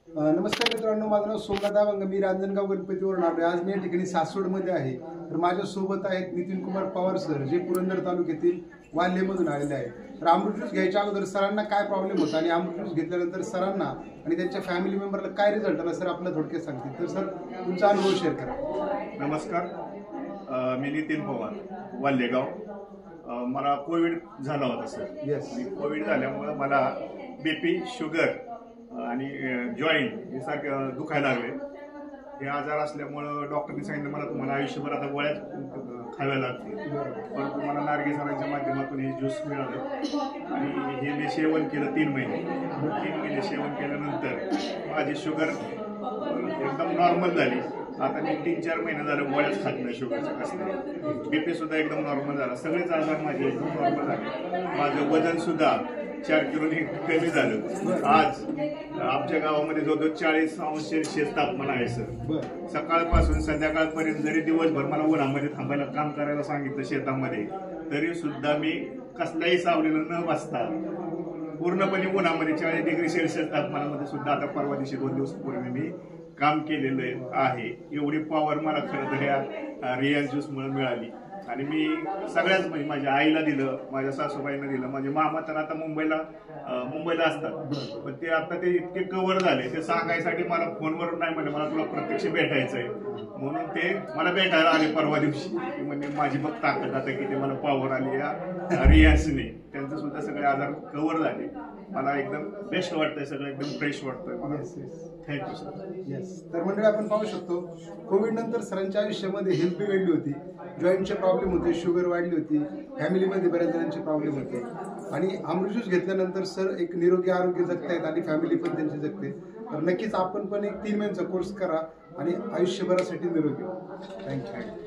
नमस्कार मित्रांनो, माझं नाव सोमनाथ अभंग. मी रांजणगाव गणपतीवरून आलो. आज मी या ठिकाणी सासवडमध्ये आहे. तर माझ्यासोबत आहेत नितीन कुमार पवार सर, जे पुरंदर तालुक्यातील वाल्हेमधून आलेले आहेत. तर अमृत ज्यूस घ्यायच्या अगोदर सरांना काय प्रॉब्लेम होता आणि अमृत ज्यूस घेतल्यानंतर सरांना आणि त्यांच्या फॅमिली मेंबरला काय रिझल्ट आला सर आपल्याला थोडक्यात सांगतील. तर सर तुमचा अनुभव शेअर करा. नमस्कार, मी नितीन पवार, वाल्हेगाव. मला कोविड झाला होता सर. येस. कोविड झाल्यामुळे मला बीपी, शुगर आणि जॉईंट हे सारखे दुखायला लागले. हे आजार असल्यामुळं डॉक्टरने सांगितलं मला तुम्हाला आयुष्यभर आता गोळ्याच खाव्या लागतील, पण तुम्हाला नार्गे सरांच्या माध्यमातून हे ज्यूस मिळालं आणि हे मी सेवन केलं 3 महिने सेवन केल्यानंतर माझी शुगर एकदम नॉर्मल झाली. आता मी 3-4 महिने झाले गोळ्याच खात नाही शुगरच्या. कसं बीपी सुद्धा एकदम नॉर्मल झाला. सगळेच आजार माझे एकदम नॉर्मल झाले. माझं वजन सुद्धा 4 किलोनी कमी झालं. आज आमच्या गावामध्ये जवळजवळ 40 अंश सेल्सिअस तापमान आहे सर. सकाळपासून संध्याकाळपर्यंत जरी दिवसभर मला उन्हामध्ये थांबायला काम करायला सांगितलं शेतामध्ये, तरी सुद्धा मी कसल्याही सावलीला न बसता पूर्णपणे उन्हामध्ये 40 डिग्री सेल्सिअस तापमानामध्ये सुद्धा आता परवा दिवशी 2 दिवसापूर्वी मी काम केलेलं आहे. एवढी पॉवर मला खरं तर या रियाज ज्यूसमुळे मिळाली. आणि मी सगळ्याच म्हणजे माझ्या आईला दिलं, माझ्या सासूबाईंना दिलं. माझे मामा तर आता मुंबईला असतात, पण ते आता ते इतके कव्हर झाले, ते सांगायसाठी मला फोनवर नाही म्हणले, मला तुला प्रत्यक्ष भेटायचंय म्हणून ते मला भेटायला आले परवा दिवशी. म्हणजे माझी बघ ताकद आता किती मला पॉवर आली या रियाजने. त्यांचं सुद्धा सगळे आजार कव्हर झाले. मला एकदम बेस्ट वाटतंय, सगळं एकदम फ्रेश वाटतंय मला. Thank you sir. येस. तर मंडळी आपण पाहू शकतो, कोविड नंतर सरांच्या आयुष्यामध्ये हेल्थ बिघडली होती, जॉईंटचे प्रॉब्लेम होते, शुगर वाढली होती, फॅमिलीमध्ये बऱ्याच जणांचे प्रॉब्लेम होते आणि अमृत ज्यूस घेतल्यानंतर सर एक निरोगी आरोग्य जगतायत आणि फॅमिली पण त्यांची जगते. तर नक्कीच आपण पण एक 3 महिन्याचा कोर्स करा आणि आयुष्यभरासाठी निरोगी. थँक्यू.